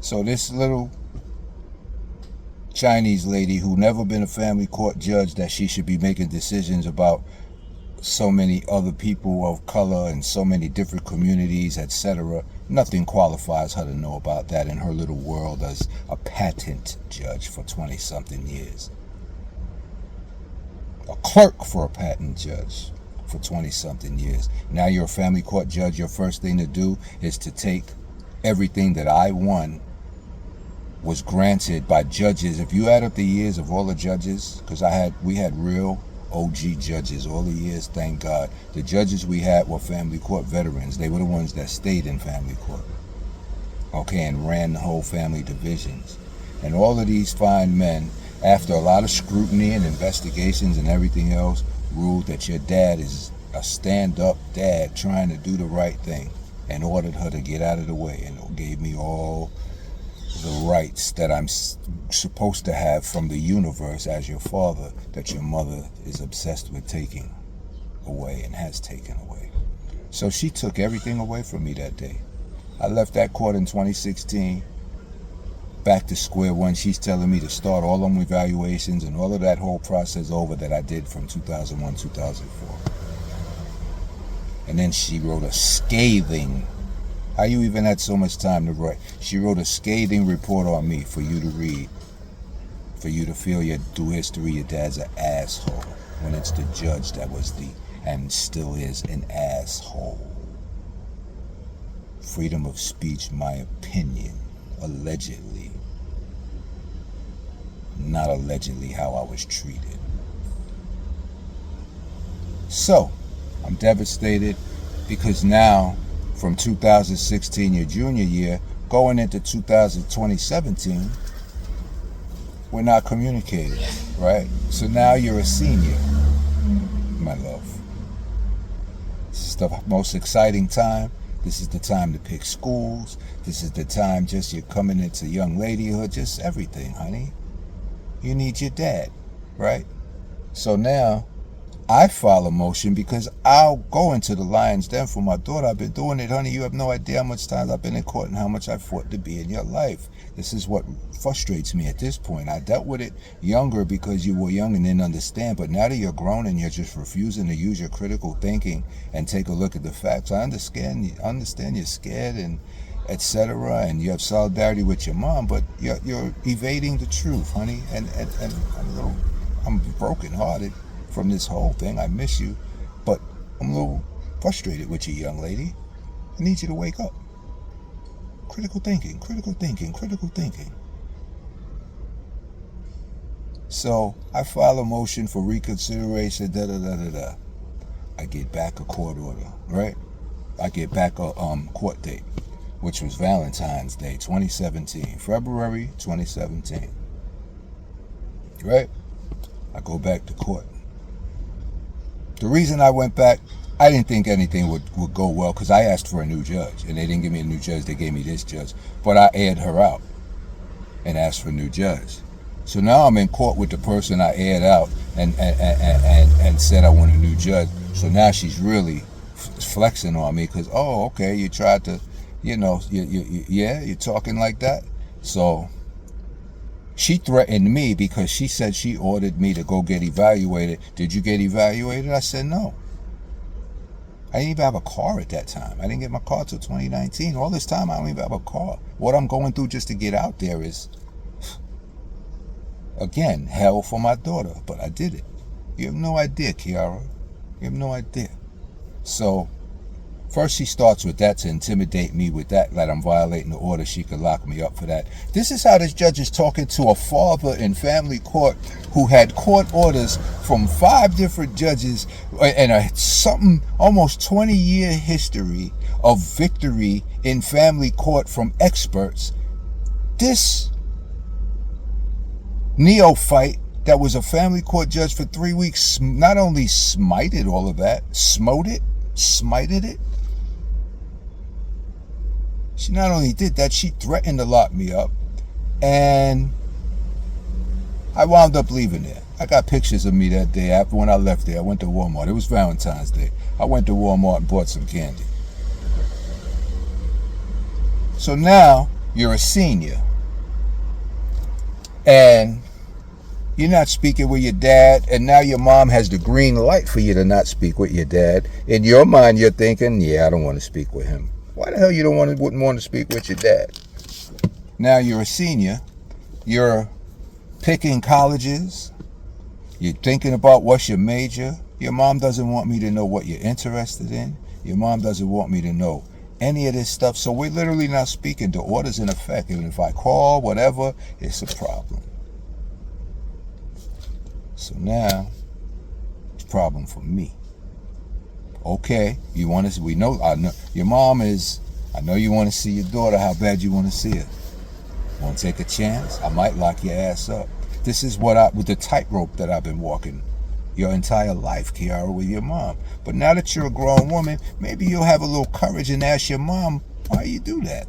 So this little Chinese lady who never been a family court judge, that she should be making decisions about so many other people of color and so many different communities, etc. Nothing qualifies her to know about that in her little world as a patent judge for 20-something years. A clerk for a patent judge for 20-something years. Now you're a family court judge. Your first thing to do is to take everything that I won was granted by judges. If you add up the years of all the judges, because we had real OG judges all the years, thank God. The judges we had were family court veterans. They were the ones that stayed in family court, okay, and ran the whole family divisions. And all of these fine men, after a lot of scrutiny and investigations and everything else, ruled that your dad is a stand-up dad trying to do the right thing, and ordered her to get out of the way, and gave me all the rights that I'm supposed to have from the universe as your father, that your mother is obsessed with taking away and has taken away. So she took everything away from me that day. I left that court in 2016, back to square one. She's telling me to start all them evaluations and all of that whole process over that I did from 2001, 2004. And then she wrote a scathing, how you even had so much time to write? She wrote a scathing report on me for you to read, for you to feel through history your dad's an asshole, when it's the judge that was and still is an asshole. Freedom of speech, my opinion, allegedly. Not allegedly how I was treated. So, I'm devastated because now, from 2016, your junior year, going into 2017, we're not communicating, right? So now you're a senior, my love. This is the most exciting time. This is the time to pick schools. This is the time just you're coming into young ladyhood, just everything, honey. You need your dad, right? So now, I file a motion because I'll go into the lion's den for my daughter. I've been doing it, honey. You have no idea how much time I've been in court and how much I fought to be in your life. This is what frustrates me at this point. I dealt with it younger because you were young and didn't understand. But now that you're grown and you're just refusing to use your critical thinking and take a look at the facts, I understand you're scared and etc. And you have solidarity with your mom, but you're evading the truth, honey. And I'm brokenhearted from this whole thing. I miss you, but I'm a little frustrated with you, young lady. I need you to wake up. Critical thinking, critical thinking, critical thinking. So I file a motion for reconsideration, da-da-da-da-da. I get back a court order, right? I get back a court date, which was Valentine's Day, 2017, February 2017, right? I go back to court. The reason I went back, I didn't think anything would go well because I asked for a new judge and they didn't give me a new judge, they gave me this judge. But I aired her out and asked for a new judge. So now I'm in court with the person I aired out and said I want a new judge. So now she's really flexing on me because, oh, okay, you tried to, you're talking like that. So she threatened me because she said she ordered me to go get evaluated. Did you get evaluated? I said no. I didn't even have a car at that time. I didn't get my car till 2019. All this time I don't even have a car. What I'm going through just to get out there is, again, hell for my daughter. But I did it. You have no idea, KiaRa. You have no idea. So first she starts with that to intimidate me with that I'm violating the order. She could lock me up for that. This is how this judge is talking to a father in family court who had court orders from 5 different judges and something almost 20-year history of victory in family court from experts. This neophyte that was a family court judge for 3 weeks not only smited all of that, smited it. She not only did that, she threatened to lock me up. And I wound up leaving there. I got pictures of me that day. After when I left there, I went to Walmart. It was Valentine's Day. I went to Walmart and bought some candy. So now you're a senior, and you're not speaking with your dad, and now your mom has the green light for you to not speak with your dad. In your mind, you're thinking, yeah, I don't want to speak with him. Why the hell you wouldn't want to speak with your dad? Now you're a senior. You're picking colleges. You're thinking about what's your major. Your mom doesn't want me to know what you're interested in. Your mom doesn't want me to know any of this stuff. So we're literally not speaking. The order's in effect. And if I call, whatever, it's a problem. So now, it's a problem for me. Okay, you want to, I know, your mom is, I know you want to see your daughter, how bad you want to see her. Want to take a chance? I might lock your ass up. This is with the tightrope that I've been walking your entire life, KiaRa, with your mom. But now that you're a grown woman, maybe you'll have a little courage and ask your mom, why you do that?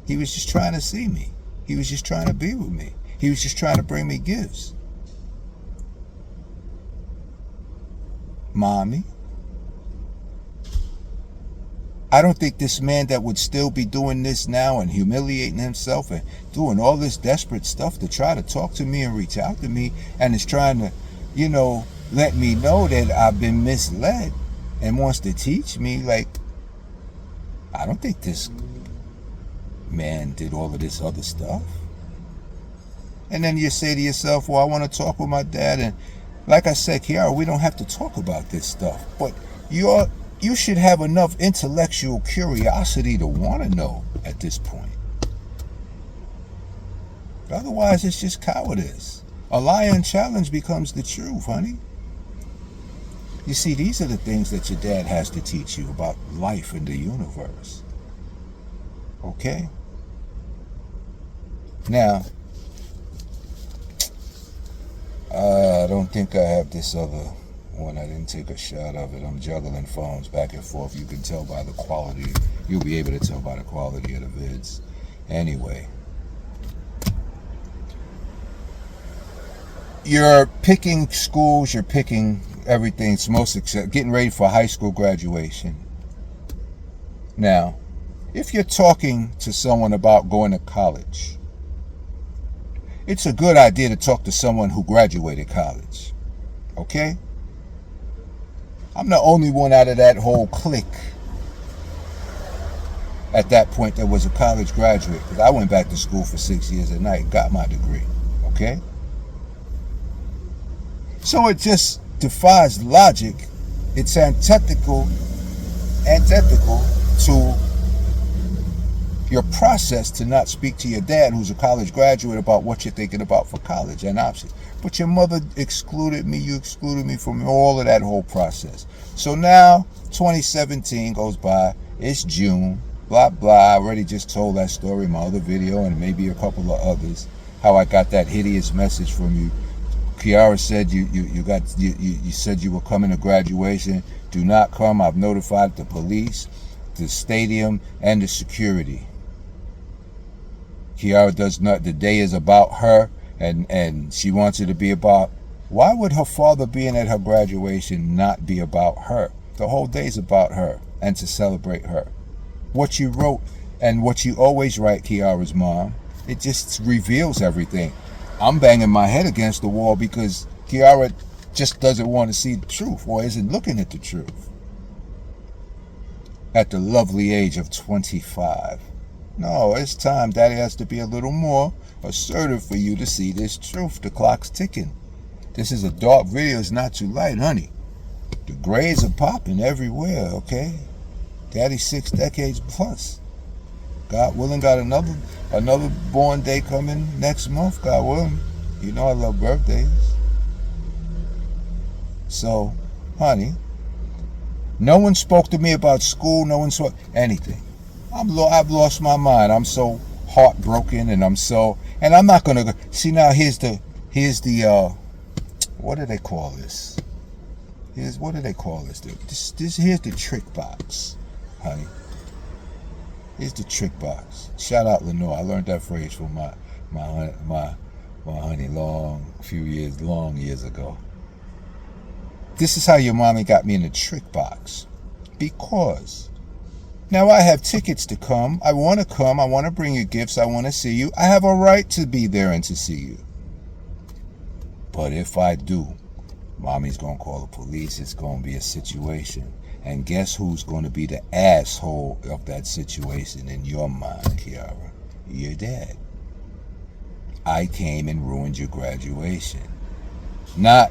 He was just trying to see me. He was just trying to be with me. He was just trying to bring me gifts. Mommy, I don't think this man that would still be doing this now and humiliating himself and doing all this desperate stuff to try to talk to me and reach out to me and is trying to, let me know that I've been misled and wants to teach me, like, I don't think this man did all of this other stuff. And then you say to yourself, well, I want to talk with my dad. And like I said, KiaRa, we don't have to talk about this stuff. But you should have enough intellectual curiosity to want to know at this point. Otherwise, it's just cowardice. A lie unchallenged becomes the truth, honey. You see, these are the things that your dad has to teach you about life and the universe. Okay? Now, I don't think I have this other one. I didn't take a shot of it. I'm juggling phones back and forth. You can tell by the quality. You'll be able to tell by the quality of the vids. Anyway. You're picking schools. You're picking everything. It's most getting ready for high school graduation. Now, if you're talking to someone about going to college, it's a good idea to talk to someone who graduated college. Okay? I'm the only one out of that whole clique at that point that was a college graduate, because I went back to school for 6 years at night and got my degree. Okay? So it just defies logic. It's antithetical to your process to not speak to your dad, who's a college graduate, about what you're thinking about for college and options. But your mother excluded me. You excluded me from all of that whole process. So now 2017 goes by. It's June. Blah, blah. I already just told that story in my other video and maybe a couple of others, how I got that hideous message from you. KiaRa said you said you were coming to graduation. Do not come. I've notified the police, the stadium, and the security. KiaRa does not. The day is about her, and she wants it to be about. Why would her father being at her graduation not be about her? The whole day's about her and to celebrate her. What you wrote and what you always write, KiaRa's mom, it just reveals everything. I'm banging my head against the wall because KiaRa just doesn't want to see the truth or isn't looking at the truth. At the lovely age of 25. No, it's time. Daddy has to be a little more assertive for you to see this truth. The clock's ticking. This is a dark video. It's not too light, honey. The grades are popping everywhere, okay? Daddy's 6 decades plus. God willing, got another born day coming next month, God willing. You know I love birthdays. So, honey, no one spoke to me about school. No one spoke anything. I've lost my mind. I'm so heartbroken, and I'm not gonna go. See, now here's the what do they call this? Here's the trick box, honey. Here's the trick box. Shout out Lenore. I learned that phrase from my honey long years ago. This is how your mommy got me in the trick box. Because Now I have tickets to come. I want to come. I want to bring you gifts. I want to see you. I have a right to be there and to see you. But if I do, mommy's going to call the police. It's going to be a situation. And guess who's going to be the asshole of that situation in your mind, KiaRa? Your dad. I came and ruined your graduation. Not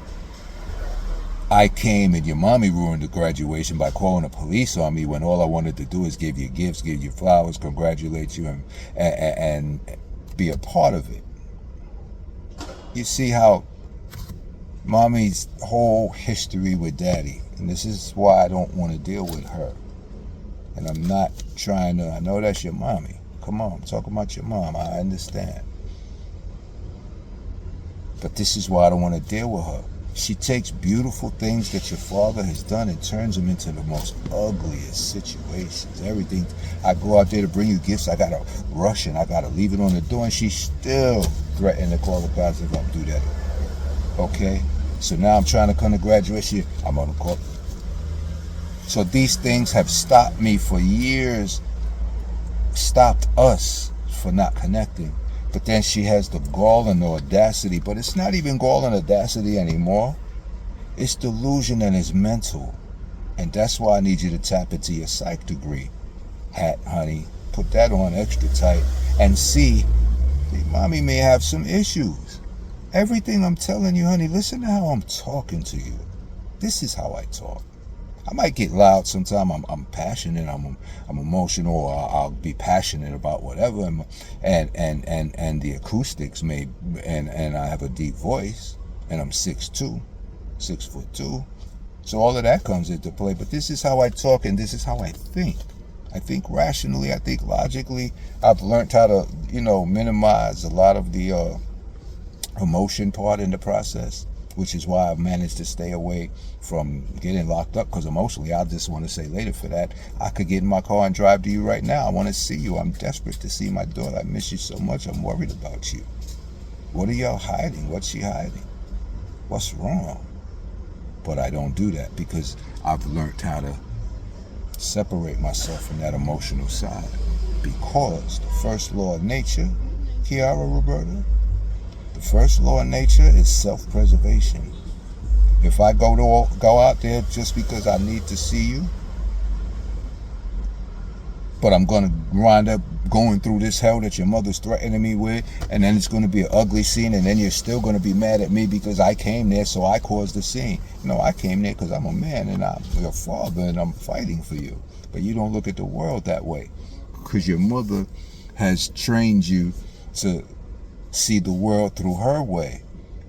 I came and your mommy ruined the graduation by calling the police on me when all I wanted to do is give you gifts, give you flowers, congratulate you, and be a part of it. You see how mommy's whole history with daddy, and this is why I don't want to deal with her. And I'm not trying to, I know that's your mommy. Come on, I'm talking about your mom, I understand. But this is why I don't want to deal with her. She takes beautiful things that your father has done and turns them into the most ugliest situations. Everything, I go out there to bring you gifts, I gotta rush and I gotta leave it on the door, and she still threatened to call the cops if I do that. Okay? So now I'm trying to come to graduation, I'm on the call. So these things have stopped me for years, stopped us for not connecting. But then she has the gall and the audacity, but it's not even gall and audacity anymore. It's delusion and it's mental. And that's why I need you to tap into your psych degree hat, honey. Put that on extra tight and see, mommy may have some issues. Everything I'm telling you, honey, listen to how I'm talking to you. This is how I talk. I might get loud sometimes. I'm passionate. I'm emotional. Or I'll be passionate about whatever. And the acoustics may. And I have a deep voice. And I'm 6'2", 6'2". So all of that comes into play. But this is how I talk, and this is how I think. I think rationally. I think logically. I've learned how to, minimize a lot of the emotion part in the process, which is why I've managed to stay away from getting locked up, because emotionally, I just want to say later for that, I could get in my car and drive to you right now. I want to see you. I'm desperate to see my daughter. I miss you so much. I'm worried about you. What are y'all hiding? What's she hiding? What's wrong? But I don't do that because I've learned how to separate myself from that emotional side. Because the first law of nature, KiaRa Roberta, the first law of nature is self-preservation. If I go out there just because I need to see you, but I'm going to wind up going through this hell that your mother's threatening me with, and then it's going to be an ugly scene, and then you're still going to be mad at me because I came there, so I caused the scene. No, I came there because I'm a man, and I'm your father, and I'm fighting for you. But you don't look at the world that way, because your mother has trained you to see the world through her way.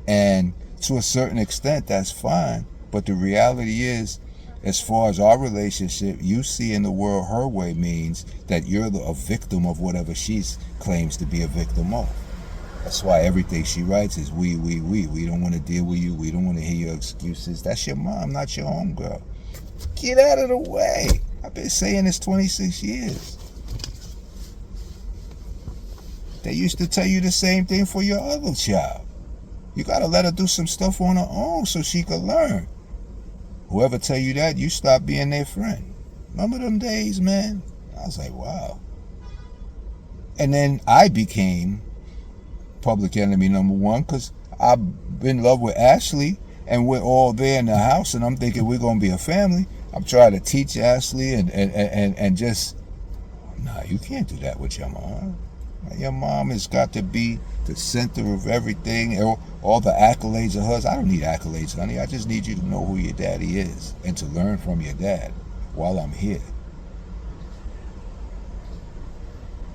And to a certain extent, that's fine. But the reality is, as far as our relationship, you see in the world her way means that you're a victim of whatever she claims to be a victim of. That's why everything she writes is we. We don't want to deal with you. We don't want to hear your excuses. That's your mom, not your homegirl. Get out of the way. I've been saying this 26 years. They used to tell you the same thing for your other child. You got to let her do some stuff on her own so she could learn. Whoever tell you that, you stop being their friend. Remember them days, man? I was like, wow. And then I became public enemy number one because I've been in love with Ashley, and we're all there in the house, and I'm thinking we're going to be a family. I'm trying to teach Ashley and just, nah, you can't do that with your mom. Your mom has got to be the center of everything. All the accolades of hers. I don't need accolades, honey. I just need you to know who your daddy is and to learn from your dad while I'm here.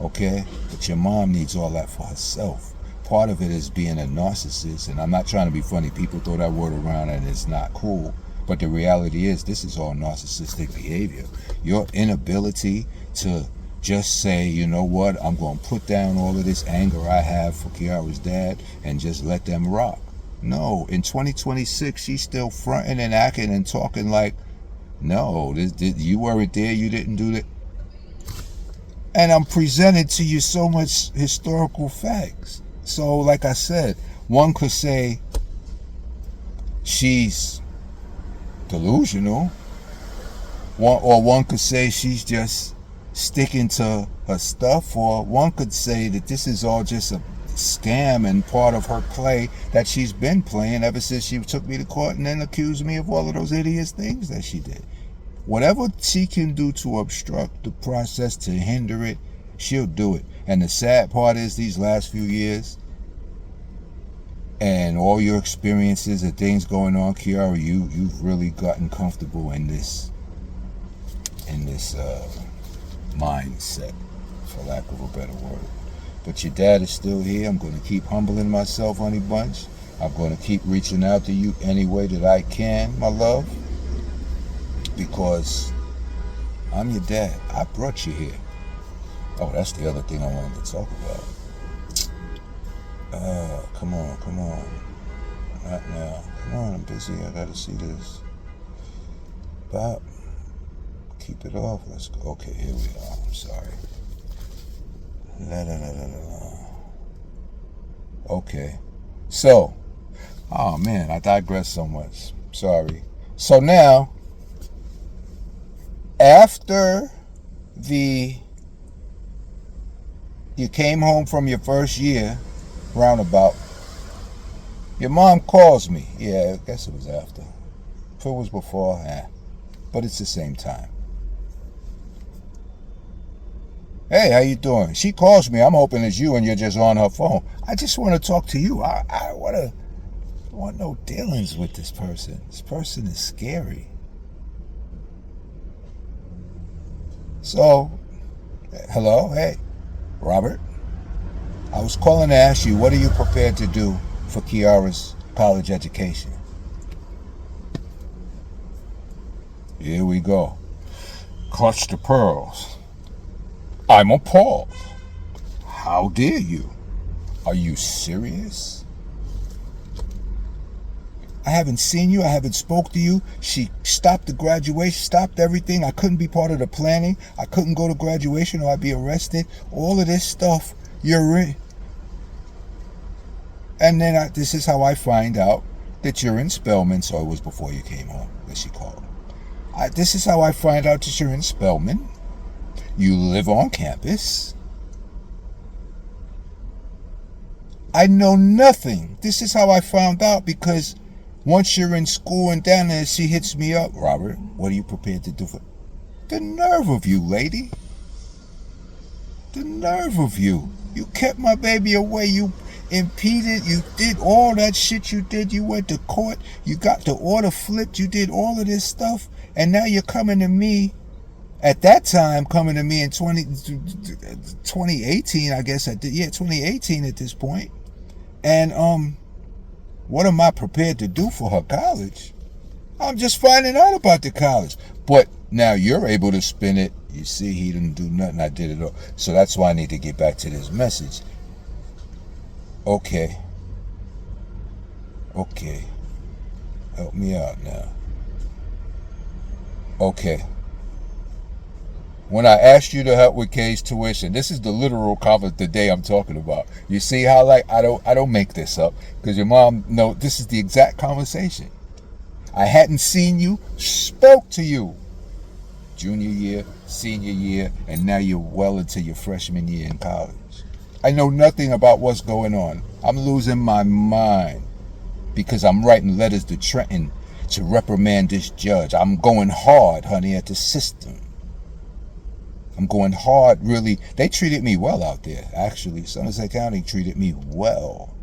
Okay? But your mom needs all that for herself. Part of it is being a narcissist, and I'm not trying to be funny. People throw that word around and it's not cool. But the reality is, this is all narcissistic behavior. Your inability to just say, you know what, I'm going to put down all of this anger I have for KiaRa's dad and just let them rock. No, in 2026, she's still fronting and acting and talking like, no, you weren't there, you didn't do that. And I'm presenting to you so much historical facts. So, like I said, one could say she's delusional, or one could say she's just sticking to her stuff, or one could say that this is all just a scam and part of her play that she's been playing ever since she took me to court and then accused me of all of those hideous things that she did. Whatever she can do to obstruct the process, to hinder it, she'll do it. And the sad part is, these last few years and all your experiences and things going on, KiaRa, you've really gotten comfortable in this mindset, for lack of a better word. But your dad is still here. I'm going to keep humbling myself, honey bunch. I'm going to keep reaching out to you any way that I can, my love, because I'm your dad. I brought you here. Oh, that's the other thing I wanted to talk about. Come on. Not now. Come on, I'm busy. I gotta see this. Bob, keep it off. Let's go. Okay, here we are. I'm sorry. Okay. So, oh man, I digress so much. Sorry. So now, after you came home from your first year, roundabout, your mom calls me. Yeah, I guess it was after. If it was before, but it's the same time. Hey, how you doing? She calls me. I'm hoping it's you and you're just on her phone. I just want to talk to you. I want no dealings with this person. This person is scary. So, hello? Hey, Robert? I was calling to ask you, what are you prepared to do for KiaRa's college education? Here we go. Clutch the pearls. I'm appalled. How dare you? Are you serious? I haven't seen you. I haven't spoke to you. She stopped the graduation, stopped everything. I couldn't be part of the planning. I couldn't go to graduation or I'd be arrested. All of this stuff, you're in. And then this is how I find out that you're in Spelman. So it was before you came home that she called. This is how I find out that you're in Spelman. You live on campus. I know nothing. This is how I found out, because once you're in school and down there, she hits me up. Robert, what are you prepared to do for... The nerve of you, lady. The nerve of you. You kept my baby away. You impeded. You did all that shit you did. You went to court. You got the order flipped. You did all of this stuff. And now you're coming to me. At that time, coming to me in 2018, I guess I did. Yeah, 2018 at this point. And what am I prepared to do for her college? I'm just finding out about the college. But now you're able to spin it. You see, he didn't do nothing. I did it all. So that's why I need to get back to this message. Okay. Help me out now. Okay. When I asked you to help with Kay's tuition, this is the literal comment the day I'm talking about. You see how, like, I don't make this up, because your mom this is the exact conversation. I hadn't seen you, spoke to you. Junior year, senior year, and now you're well into your freshman year in college. I know nothing about what's going on. I'm losing my mind because I'm writing letters to Trenton to reprimand this judge. I'm going hard, honey, at the system. I'm going hard, really. They treated me well out there, actually. Somerset County treated me well.